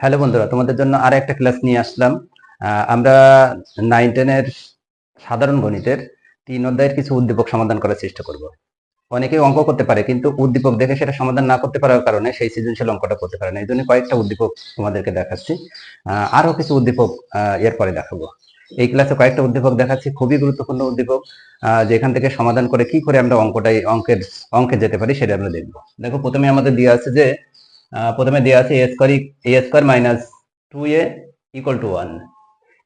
Hello বন্ধুরা, তোমাদের জন্য আর একটা ক্লাস নিয়ে আসলাম। আমরা 9-10 এর সাধারণ গণিতের 3 অধ্যায়ের কিছু উদ্দীপক সমাধান করার চেষ্টা করব। অনেকেই অঙ্ক করতে পারে, কিন্তু উদ্দীপক দেখে সেটা সমাধান না করতে পারার কারণে সেই সৃজনশীল অঙ্কটা করতে পারে না। এই জন্য কয়েকটা উদ্দীপক তোমাদেরকে দেখাচ্ছি। আরো কিছু উদ্দীপক এরপরে দেখাবো। এই ক্লাসে কয়েকটা উদ্দীপক দেখাচ্ছি, খুবই গুরুত্বপূর্ণ উদ্দীপক, যেখান থেকে সমাধান করে কি করে আমরা অঙ্কে যেতে পারি সেটা আমরা দেখবো। দেখো, প্রথমে আমাদের দেওয়া আছে যে প্রথমে দেওয়া আছে a square minus 2a equal to 1।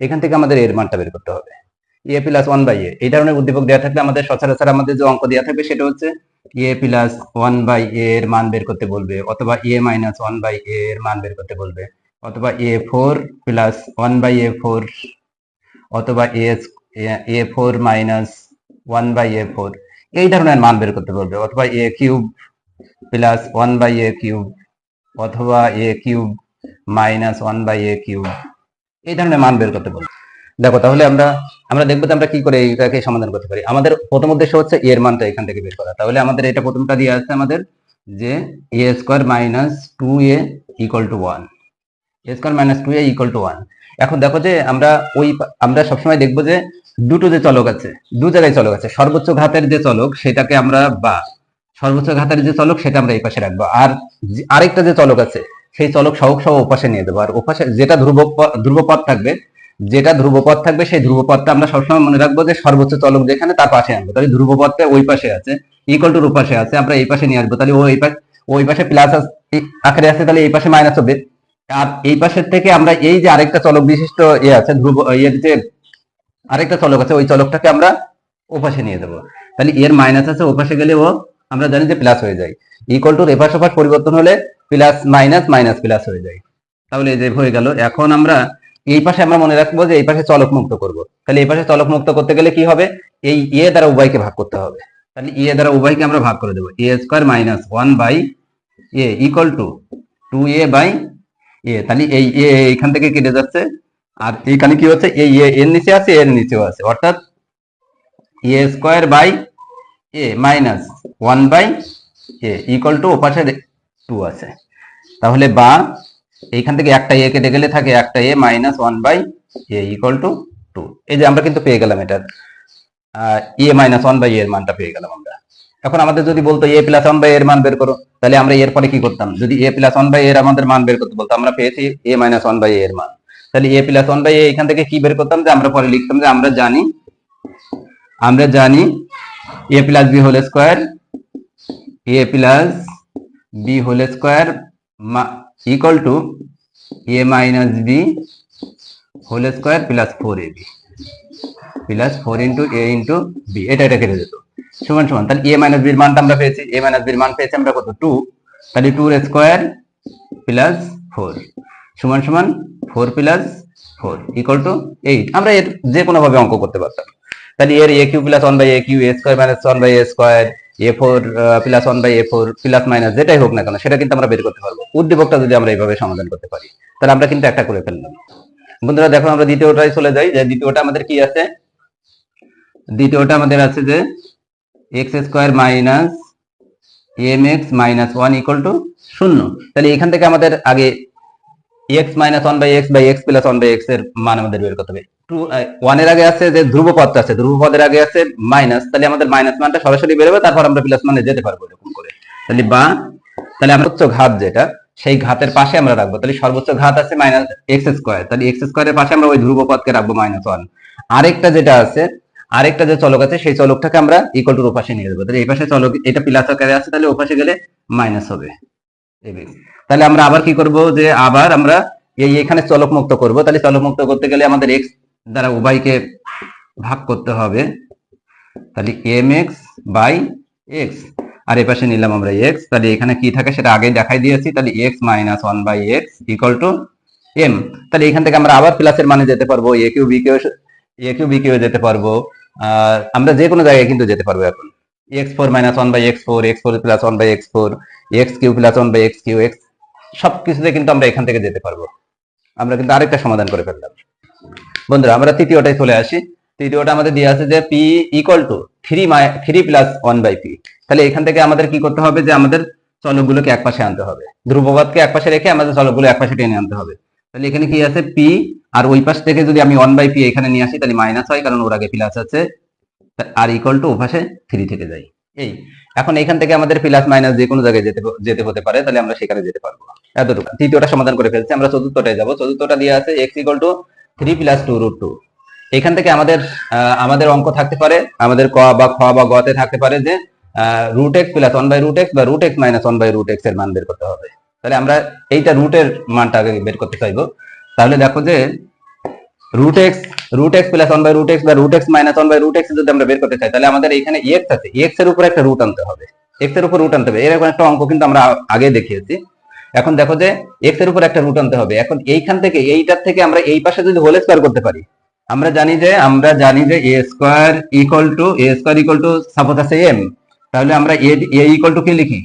এখান থেকে আমাদের এর মানটা বের করতে হবে। এ প্লাস 1 বাই এ, এই ধরনের উদ্দীপক দেওয়া থাকলে আমাদের সচরাচর আমাদের যে অঙ্ক দেওয়া থাকবে সেটা হচ্ছে এ প্লাস 1 বাই এ এর মান বের করতে বলবে, অথবা এ মাইনাস 1 বাই এ এর মান বের করতে বলবে, অথবা A4 প্লাস 1 বাই A4, অথবা A4 মাইনাস 1 বাই A4, এই ধরনের মান বের করতে বলবে, অথবা a cube plus 1 by a cube, অথবা a cube minus 1 by a cube, এই ধরনের মান বের করতে বলবো। দেখো, তাহলে আমরা আমরা দেখবো যে আমরা কি করে এটাকে সমাধান করতে পারি। আমাদের প্রথম উদ্দেশ্য হচ্ছে এর মানটা এখান থেকে বের করা। তাহলে আমাদের এটা প্রথমটা দিয়ে আছে আমাদের যে a square minus 2a equal to 1, a square minus 2a equal to 1। এখন দেখো যে আমরা সবসময় দেখবো যে দুটো যে চলক আছে, দু জায়গায় চলক আছে, সর্বোচ্চ ঘাতের যে চলক সেটাকে আমরা সর্বোচ্চ ঘাতের যে চলক সেটা আমরা এই পাশে রাখবো, আর আরেকটা যে চলক আছে সেই চলক সহগ সহ ওপাশে নিয়ে দেবো। আর ওপাশে যেটা ধ্রুবপদ থাকবে সেই ধ্রুবপদটা আমরা সবসময় মনে রাখবো যে সর্বোচ্চ চলক যেখানে তার পাশে আনবো। তাহলে ধ্রুবপদটা ওই পাশে আছে, ইকুয়াল টুর পাশে আছে, আমরা এই পাশে নিয়ে আসবো। তাহলে ওই পাশে প্লাস আকারে আছে, তাহলে এই পাশে মাইনাস হবে। আর এই পাশের থেকে আমরা এই যে আরেকটা চলক বিশিষ্ট আছে এর যে আরেকটা চলক আছে, ওই চলকটাকে আমরা ওপাশে নিয়ে দেবো। তাহলে এর মাইনাস আছে, ওপাশে গেলে আমরা জানি যে প্লাস হয়ে যায়। ইকুয়াল টুর এপাশ ওপাশ পরিবর্তন হলে প্লাস মাইনাস মাইনাস প্লাস হয়ে যায়। তাহলে এই যে হয়ে গেল। এখন আমরা এই পাশে আমরা মনে রাখবো যে এই পাশে চলক মুক্ত করব। তাহলে এই পাশে চলক মুক্ত করতে গেলে কি হবে, এই এ দ্বারা উভয়কে ভাগ করতে হবে। তাহলে এ দ্বারা উভয়কে আমরা ভাগ করে দেবো। A square minus 1 by a equal to 2a by a. তাহলে এই এ এখান থেকে কেটে যাচ্ছে, আর এইখানে কি হচ্ছে, এই এ এর নিচে আছে, এর নিচেও আছে, অর্থাৎ a square by a minus 1 by a equal to ওপাশে 2 আছে। তাহলে বা এইখান থেকে একটা এ কেটে গেলে থাকে একটা a minus 1 by a equal to 2। এই যে আমরা কিন্তু পেয়ে গেলাম এটার এ মাইনাস 1 বাই এর মানটা পেয়ে গেলাম আমরা। এখন আমাদের যদি বলতো এ প্লাস 1 বাই এর মান বের করো, তাহলে আমরা এর পরে কি করতাম, যদি এ প্লাস 1 বাই এর আমাদের মান বের করতে বলতো, আমরা পেয়েছি এ মাইনাস 1 বাই এর মান। তাহলে এ প্লাস 1 বাই এ এখান থেকে কি বের করতাম, যে আমরা পরে লিখতাম যে আমরা জানি a plus b whole square, a plus b whole square equal to a minus b whole square plus 4ab plus 4 into a into b, এটা কেটে যেত, সমান সমান। তাহলে এ মাইনাস বির মানটা আমরা পেয়েছি, এ মাইনাস বির মান পেয়েছি আমরা কত, 2। তাহলে 2 এর স্কোয়ার প্লাস 4 সমান সমান 4 প্লাস 4 ইকুয়াল টু 8। আমরা এর যে কোনো ভাবে অঙ্ক করতে পারতাম। তাহলে এর a q plus 1 by a q, a square minus 1 by a square, A4 plus 1 by A4 plus minus যেটাই হোক না কেন সেটা কিন্তু আমরা বের করতে পারবো। উদ্দীপকটা যদি আমরা এইভাবে সমাধান করতে পারি, তাহলে আমরা কিন্তু একটা করে ফেললাম। বন্ধুরা দেখো, আমরা দ্বিতীয়টায় চলে যাই। যে দ্বিতীয়টা আমাদের কি আছে, দ্বিতীয়টা আমাদের আছে যে x square minus m x minus 1 equal to 0। তাহলে এখান থেকে আমাদের আগে x minus 1 by x plus 1 by x এর মান আমাদের বের করতে হবে। 1 এর আগে আছে যে ধ্রুবপদটা আছে, ধ্রুবপদের আগে আছে মাইনাস, তাহলে আমাদের মাইনাস মানটা সরাসরি বেরোবে, তারপর আমরা প্লাস মানে যেতে পারবো এরকম করে। তাহলে আমরা সর্বোচ্চ ঘাত যেটা, সেই ঘাতের পাশে আমরা রাখবো। তাহলে সর্বোচ্চ ঘাত আছে মাইনাস এক্স স্কোয়ার, তাহলে এক্স স্কোয়ারের পাশে আমরা ওই ধ্রুবপদকে রাখবো -1। আরেকটা যেটা আছে, আরেকটা যে চলক আছে সেই চলকটাকে আমরা ইকুয়াল টুর ওপাশে নিয়ে দেবো। তাহলে এই পাশে চলক এটা প্লাস আকারে আছে, তাহলে ওপাশে গেলে মাইনাস হবে। তাহলে আমরা আবার কি করব, যে আবার আমরা এখানে চলক মুক্ত করব। তাহলে চলক মুক্ত করতে গেলে আমাদের এক্স দ্বারা উভয়কে ভাগ করতে হবে। তাহলে এম এক্স বাই এক্স, আর এ পাশে নিলাম আমরা এক্স। তাহলে এখানে কি থাকে সেটা আগে দেখাই দিয়েছি। তাহলে x minus 1 by x equal to m. তাহলে এখান থেকে আমরা আবার প্লাসের মানে যেতে পারবো, এ কিউ বি কিউ যেতে পারবো, আমরা যে কোনো জায়গায় কিন্তু যেতে পারবো। এখন x4 minus 1 by x4, x4 plus 1 by x4, x q plus 1 by x q, x সব কিছুতে কিন্তু আমরা এখান থেকে যেতে পারবো। আমরা কিন্তু আরেকটা সমাধান করে ফেললাম। বন্ধুরা আমরা তৃতীয়টায় চলে আসি। তৃতীয়টা আমাদের দেওয়া আছে যে p equal to 3 plus 1 by p। তাহলে এখান থেকে আমাদের কি করতে হবে, যে আমাদের চলকগুলোকে একপাশে আনতে হবে, ধ্রুবপদকে একপাশে রেখে আমাদের চলকগুলো একপাশে টেনে আনতে হবে। তাহলে এখানে কি আছে পি, আর ওই পাশ থেকে যদি আমি 1/p এখানে নিয়ে আসি তাহলে মাইনাস হয়, কারণ ওর আগে প্লাস আছে, আর ইকুয়াল টু ওপাশে 3 থেকে যাই। এই এখন এখান থেকে আমাদের প্লাস মাইনাস যে কোনো জায়গায় যেতে হতে পারে, তাহলে আমরা সেখানে যেতে পারবো। এতটুকু তৃতীয়টা সমাধান করে ফেলছি, আমরা চতুর্থটায় যাব। চতুর্থটা দিয়ে আছে x = 3 + 2√2। এখান থেকে আমাদের অঙ্ক থাকতে পারে, আমাদের ক বা খ বা গ তে থাকতে পারে যে √x + 1/√x বা √x - 1/√x এর মান বের করতে হবে। তাহলে আমরা এইটা রুটের মানটা আগে বের করতে চাইবো। তাহলে দেখো যে √x + 1/√x বা √x - 1/√x যদি আমরা বের করতে চাই, তাহলে আমাদের এখানে x আছে, x এর উপর একটা রুট আনতে হবে, x এর উপর রুট আনতে হবে। এরকম একটা অঙ্ক কিন্তু আমরা আগে দেখিয়েছি। এখন দেখো যে x এর উপর একটা রুট আনতে হবে। এখন এইখান থেকে এইটার থেকে আমরা এই পাশে যদি হোল স্কয়ার করতে পারি, আমরা জানি যে a² সাপোজ আছে m, তাহলে আমরা a = কি লিখি,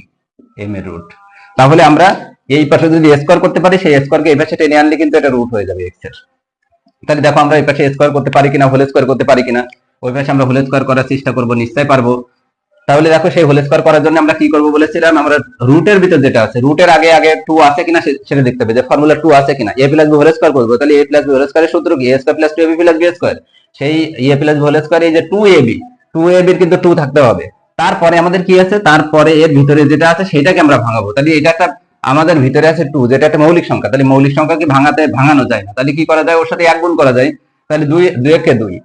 m এর রুট। তাহলে আমরা এই পাশে যদি স্কয়ার করতে পারি, সেই স্কয়ারকে এই পাশে টেনে আনলে কিন্তু এটা রুট হয়ে যাবে x এর। তাহলে দেখো আমরা এই পাশে স্কয়ার করতে পারি কিনা, হোল স্কয়ার করতে পারি কিনা। ওই পাশে আমরা হোল স্কয়ার করার চেষ্টা করব, নিশ্চয়ই পারবো। তাহলে দেখো সেই হোল স্কয়ার করার জন্য আমরা কি করব বলেছিলাম, আমরা রুটের ভিতর যেটা আছে, রুটের আগে 2 আছে কিনা সেটা দেখতে হবে, যে ফর্মুলা 2 আছে কিনা। a + b হোল স্কয়ার করব, তাহলে a + b হোল স্কয়ারের সূত্র কি, a² + 2ab + b²। সেই a + b হোল স্কয়ার, এই যে 2ab এর কিন্তু 2 থাকতে হবে। তারপরে আমাদের কি আছে, তারপরে এর ভিতরে যেটা আছে সেটাকে আমরা ভাঙাবো। তাহলে এটা একটা আমাদের ভিতরে আছে 2, যেটা একটা মৌলিক সংখ্যা। তাহলে মৌলিক সংখ্যাকে ভাঙানো যায় না, তাহলে কি করা যায়, ওর সাথে 1 গুণ করা যায়। তাহলে 2 কে 2,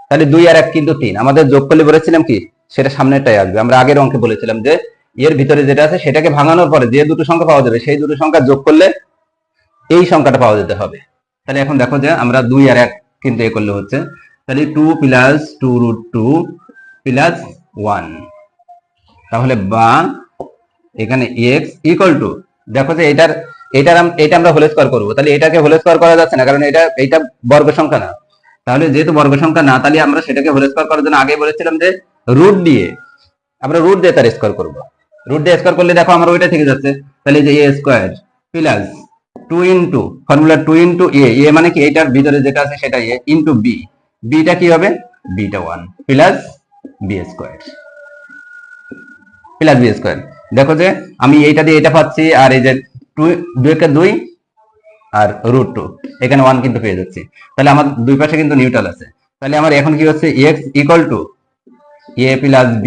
তাহলে 2 আর 1 কিন্তু 3। আমাদের যোগ করলে বলেছিলাম কি, সেটা সামনেটাই আসবে। আমরা আগের অঙ্কে বলেছিলাম যে এর ভিতরে যেটা আছে সেটাকে ভাঙানোর পরে যে দুটো সংখ্যা পাওয়া যাবে, সেই দুটো সংখ্যা যোগ করলে এই সংখ্যাটা পাওয়া যেতে হবে। তাহলে এখন দেখো যে আমরা 2 আর 1 কিন্তু এ করলে হচ্ছে, তাহলে 2 + 2√2 + 1। তাহলে বা এখানে x = দেখো যে এটা আমরা হোল স্কয়ার করব। তাহলে এটাকে হোল স্কয়ার করা যাচ্ছে না, কারণ এটা বর্গ সংখ্যা না। তাহলে যেহেতু বর্গ সংখ্যা না, তাহলে আমরা সেটাকে হোল স্কয়ার করার জন্য আগে বলেছিলাম যে রুট দিয়ে তার স্কয়ার করব। রুট দিয়ে স্কয়ার করলে দেখো আমার ওইটা থেকে যাচ্ছে। তাহলে যে a² + 2 ফর্মুলা 2 a, a মানে কি, এটার ভিতরে যেটা আছে সেটা a * b, b টা কি হবে, b টা 1 + b²। দেখো যে আমি এইটা দিয়ে এটা পাচ্ছি, আর এই যে 2 কে 2 আর √2, এখানে 1 কিন্তু পেয়ে যাচ্ছি। তাহলে আমার দুই পাশে কিন্তু নিউট্রাল আছে। তাহলে আমার এখন কি হচ্ছে, x = a + b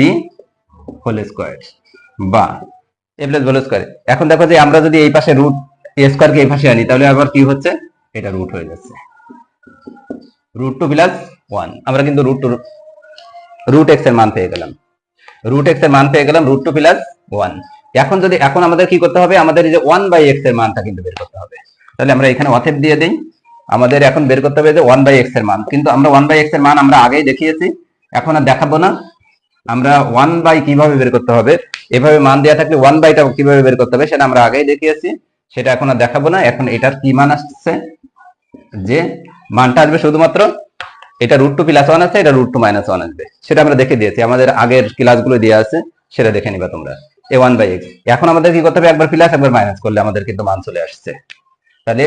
whole square বা a + b হোল স্কয়ার। এখন দেখো যে আমরা যদি এই পাশে রুট a স্কয়ারকে এই পাশে আনি, তাহলে আবার কি হচ্ছে, এটা রুট হয়ে যাচ্ছে, √2 + 1। আমরা কিন্তু √x এর মান পেয়ে গেলাম, √2 + 1। এখন আমাদের কি করতে হবে, আমাদের এই যে 1/x এর মানটা কিন্তু বের করতে হবে। তাহলে আমরা এখানে অতএব দিয়ে দেই, আমাদের এখন বের করতে হবে যে 1/x এর মান। কিন্তু আমরা 1/x এর মান আমরা আগেই দেখিয়েছি, এখন আর দেখাবো না। আমরা 1/, কিভাবে বের করতে হবে, এভাবে মান দেওয়া থাকলে 1/টা কিভাবে বের করতে হবে সেটা আমরা আগেই দেখিয়েছি, সেটা এখন আর দেখাবো না। এখন এটার কি মান আসছে, যে মানটা আসবে শুধুমাত্র এটা √2 + 1 আছে, এটা √2 - 1 আসবে, সেটা আমরা দেখে দিয়েছি, আমাদের আগের ক্লাসগুলো দেওয়া আছে, সেটা দেখে নিবা তোমরা। a 1/x। এখন আমাদের কি করতে হবে, একবার প্লাস একবার মাইনাস করলে আমাদের কিন্তু মান চলে আসছে। তাহলে